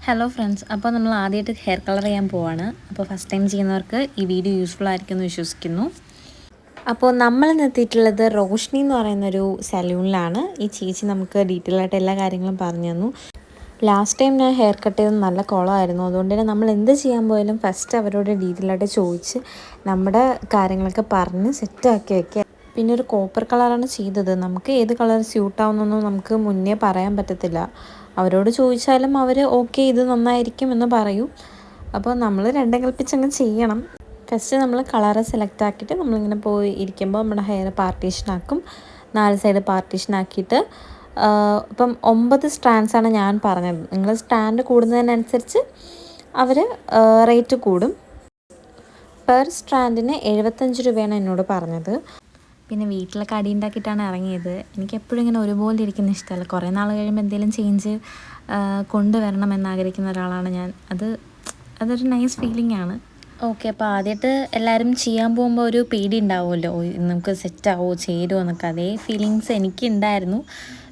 Hello friends, അപ്പോൾ നമ്മൾ ആദ്യമായിട്ട് ഹെയർ കളർ ചെയ്യാൻ പോവാണ്. അപ്പോൾ ഫസ്റ്റ് ടൈം ചെയ്യുന്നവർക്ക് ഈ വീഡിയോ യൂസ്ഫുൾ ആയിരിക്കും എന്ന് വിശ്വസിക്കുന്നു. അപ്പോൾ നമ്മൾ എത്തിയിട്ടുള്ളത് റോഷ്നി എന്ന് പറയുന്നൊരു സലൂണിലാണ്. ഈ ചേച്ചി നമുക്ക് ഡീറ്റെയിൽ ആയിട്ട് എല്ലാ കാര്യങ്ങളും പറഞ്ഞു തന്നു. ലാസ്റ്റ് ടൈം ഞാൻ ഹെയർ കട്ട് ചെയ്തത് നല്ല കുളമായിരുന്നു. അതുകൊണ്ട് തന്നെ നമ്മൾ എന്ത് ചെയ്യാൻ പോയാലും ഫസ്റ്റ് അവരോട് ഡീറ്റെയിൽ ആയിട്ട് ചോദിച്ച് നമ്മുടെ കാര്യങ്ങളൊക്കെ പറഞ്ഞ് സെറ്റാക്കി വയ്ക്കുക. പിന്നെ ഒരു കോപ്പർ കളറാണ് ചെയ്തത്. നമുക്ക് ഏത് കളർ സ്യൂട്ടാവുന്നൊന്നും നമുക്ക് മുന്നേ പറയാൻ പറ്റത്തില്ല. അവരോട് ചോദിച്ചാലും അവർ ഓക്കെ ഇത് നന്നായിരിക്കും എന്ന് പറയും. അപ്പോൾ നമ്മൾ രണ്ടും കൽപ്പിച്ചങ്ങ് ചെയ്യണം. ഫസ്റ്റ് നമ്മൾ കളറ് സെലക്ട് ആക്കിയിട്ട് നമ്മളിങ്ങനെ പോയി ഇരിക്കുമ്പോൾ നമ്മുടെ ഹെയർ പാർട്ടീഷനാക്കും. 4 സൈഡ് പാർട്ടീഷനാക്കിയിട്ട് ഇപ്പം 9 സ്ട്രാൻഡ്സാണ് ഞാൻ പറഞ്ഞത്. നിങ്ങൾ സ്റ്റാൻഡ് കൂടുന്നതിനനുസരിച്ച് അവർ റേറ്റ് കൂടും. പെർ സ്ട്രാൻഡിന് 75 രൂപയാണ് എന്നോട് പറഞ്ഞത്. പിന്നെ വീട്ടിലൊക്കെ അടി ഉണ്ടാക്കിയിട്ടാണ് ഇറങ്ങിയത്. എനിക്കെപ്പോഴും ഇങ്ങനെ ഒരുപോലെ ഇരിക്കുന്ന ഇഷ്ടമല്ല. കുറേ നാൾ കഴിയുമ്പോൾ എന്തെങ്കിലും ചേഞ്ച് കൊണ്ടുവരണം എന്നാഗ്രഹിക്കുന്ന ഒരാളാണ് ഞാൻ. അതൊരു നൈസ് ഫീലിംഗ് ആണ്. ഓക്കെ, അപ്പോൾ ആദ്യമായിട്ട് എല്ലാവരും ചെയ്യാൻ പോകുമ്പോൾ ഒരു പേടി ഉണ്ടാവുമല്ലോ, നമുക്ക് സെറ്റാവോ ചേരുമോ എന്നൊക്കെ. അതേ ഫീലിങ്സ് എനിക്കുണ്ടായിരുന്നു.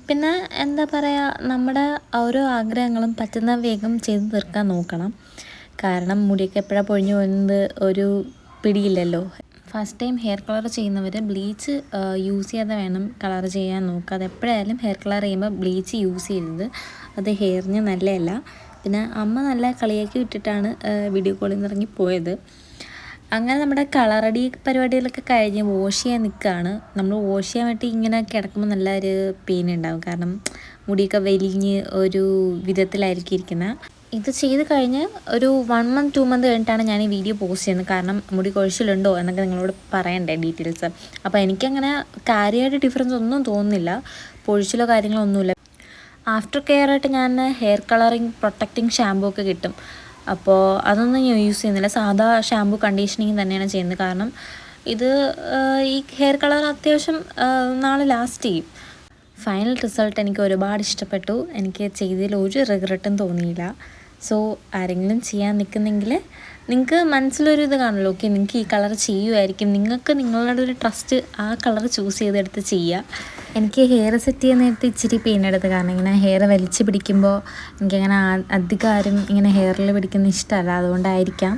പിന്നെ എന്താ പറയുക, നമ്മുടെ ഓരോ ആഗ്രഹങ്ങളും പറ്റുന്ന വേഗം ചെയ്ത് തീർക്കാൻ നോക്കണം. കാരണം മുടിയൊക്കെ എപ്പോഴാണ് പൊഴിഞ്ഞു പോകുന്നത് ഒരു പിടിയില്ലല്ലോ. ഫസ്റ്റ് ടൈം ഹെയർ കളർ ചെയ്യുന്നവർ ബ്ലീച്ച് യൂസ് ചെയ്യാതെ വേണം കളർ ചെയ്യാൻ നോക്കുക. അതെപ്പോഴായാലും ഹെയർ കളർ ചെയ്യുമ്പോൾ ബ്ലീച്ച് യൂസ് ചെയ്തത് അത് ഹെയറിന് നല്ലതല്ല. പിന്നെ അമ്മ നല്ല കളിയാക്കി വിട്ടിട്ടാണ് വീഡിയോ കോളിൽ നിന്ന് ഇറങ്ങി പോയത്. അങ്ങനെ നമ്മുടെ കളറടി പരിപാടികളൊക്കെ കഴിഞ്ഞ് വാഷ് ചെയ്യാൻ നിൽക്കുകയാണ്. നമ്മൾ വാഷ് ചെയ്യാൻ വേണ്ടി ഇങ്ങനെ കിടക്കുമ്പോൾ നല്ലൊരു പെയിൻ ഉണ്ടാകും. കാരണം മുടിയൊക്കെ വലിഞ്ഞ് ഒരു വിധത്തിലായിരിക്കും ഇരിക്കുന്നത്. ഇത് ചെയ്ത് കഴിഞ്ഞ് ഒരു 1 month 2 month കഴിഞ്ഞിട്ടാണ് ഞാൻ ഈ വീഡിയോ പോസ്റ്റ് ചെയ്യുന്നത്. കാരണം മുടി കൊഴിച്ചിലുണ്ടോ എന്നൊക്കെ നിങ്ങളോട് പറയണ്ടേ ഡീറ്റെയിൽസ്. അപ്പോൾ എനിക്കങ്ങനെ കാര്യമായിട്ട് ഡിഫറൻസ് ഒന്നും തോന്നുന്നില്ല. പൊഴിച്ചിലോ കാര്യങ്ങളോ ഒന്നുമില്ല. ആഫ്റ്റർ കെയർ ആയിട്ട് ഞാൻ ഹെയർ കളറിങ് പ്രൊട്ടക്റ്റിംഗ് ഷാമ്പൂ ഒക്കെ കിട്ടും. അപ്പോൾ അതൊന്നും ഞാൻ യൂസ് ചെയ്യുന്നില്ല. സാധാ ഷാമ്പൂ കണ്ടീഷനിങ് തന്നെയാണ് ചെയ്യുന്നത്. കാരണം ഇത് ഈ ഹെയർ കളർ അത്യാവശ്യം നാളെ ലാസ്റ്റ് ചെയ്യും. ഫൈനൽ റിസൾട്ട് എനിക്ക് ഒരുപാട് ഇഷ്ടപ്പെട്ടു. എനിക്ക് ചെയ്തതിൽ ഒരു റിഗ്രറ്റും തോന്നിയില്ല. സോ ആരെങ്കിലും ചെയ്യാൻ നിൽക്കുന്നെങ്കിൽ നിങ്ങൾക്ക് മനസ്സിലൊരു ഇത് കാണുമല്ലോ, ഓക്കെ നിങ്ങൾക്ക് ഈ കളർ ചെയ്യുമായിരിക്കും. നിങ്ങൾക്ക് നിങ്ങളുടെ ഒരു ട്രസ്റ്റ് ആ കളർ ചൂസ് ചെയ്തെടുത്ത് ചെയ്യുക. എനിക്ക് ഹെയർ സെറ്റ് ചെയ്യുന്ന നേരത്തെ ഇച്ചിരി പെയിൻ എടുത്ത്. കാരണം ഇങ്ങനെ ഹെയർ വലിച്ച് പിടിക്കുമ്പോൾ എനിക്കങ്ങനെ അധികം ആരും ഇങ്ങനെ ഹെയറിൽ പിടിക്കുന്ന ഇഷ്ടമല്ല. അതുകൊണ്ടായിരിക്കാം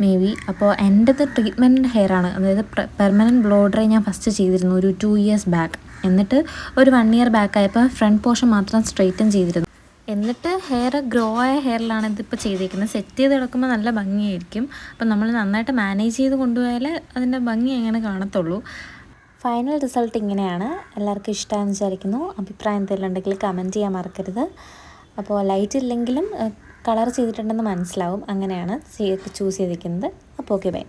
മേ ബി. അപ്പോൾ എൻ്റെത് ട്രീറ്റ്മെൻറ്റ് ഹെയർ ആണ്. അതായത് പെർമനൻറ്റ് ബ്ലോ ഡ്രൈ ഞാൻ ഫസ്റ്റ് ചെയ്തിരുന്നു ഒരു 2 years ബാക്ക്. എന്നിട്ട് ഒരു 1 year ബാക്ക് ആയപ്പോൾ ഫ്രണ്ട് പോർഷൻ മാത്രം സ്ട്രെയിറ്റൻ ചെയ്തിരുന്നു. എന്നിട്ട് ഹെയർ ഗ്രോ ആയ ഹെയറിലാണ് ഇതിപ്പോൾ ചെയ്തേക്കുന്നത്. സെറ്റ് ചെയ്ത് കിടക്കുമ്പോൾ നല്ല ഭംഗിയായിരിക്കും. അപ്പം നമ്മൾ നന്നായിട്ട് മാനേജ് ചെയ്ത് കൊണ്ടുപോയാൽ അതിൻ്റെ ഭംഗി എങ്ങനെ കാണത്തുള്ളൂ. ഫൈനൽ റിസൾട്ട് ഇങ്ങനെയാണ്. എല്ലാവർക്കും ഇഷ്ടമാണെന്ന് വിചാരിക്കുന്നു. അഭിപ്രായം എന്തെങ്കിലും ഉണ്ടെങ്കിൽ കമൻറ്റ് ചെയ്യാൻ മറക്കരുത്. അപ്പോൾ ലൈറ്റ് ഇല്ലെങ്കിലും കളർ ചെയ്തിട്ടുണ്ടെന്ന് മനസ്സിലാവും. അങ്ങനെയാണ് ചൂസ് ചെയ്തിരിക്കുന്നത്. അപ്പോൾ ഓക്കെ, ബൈ.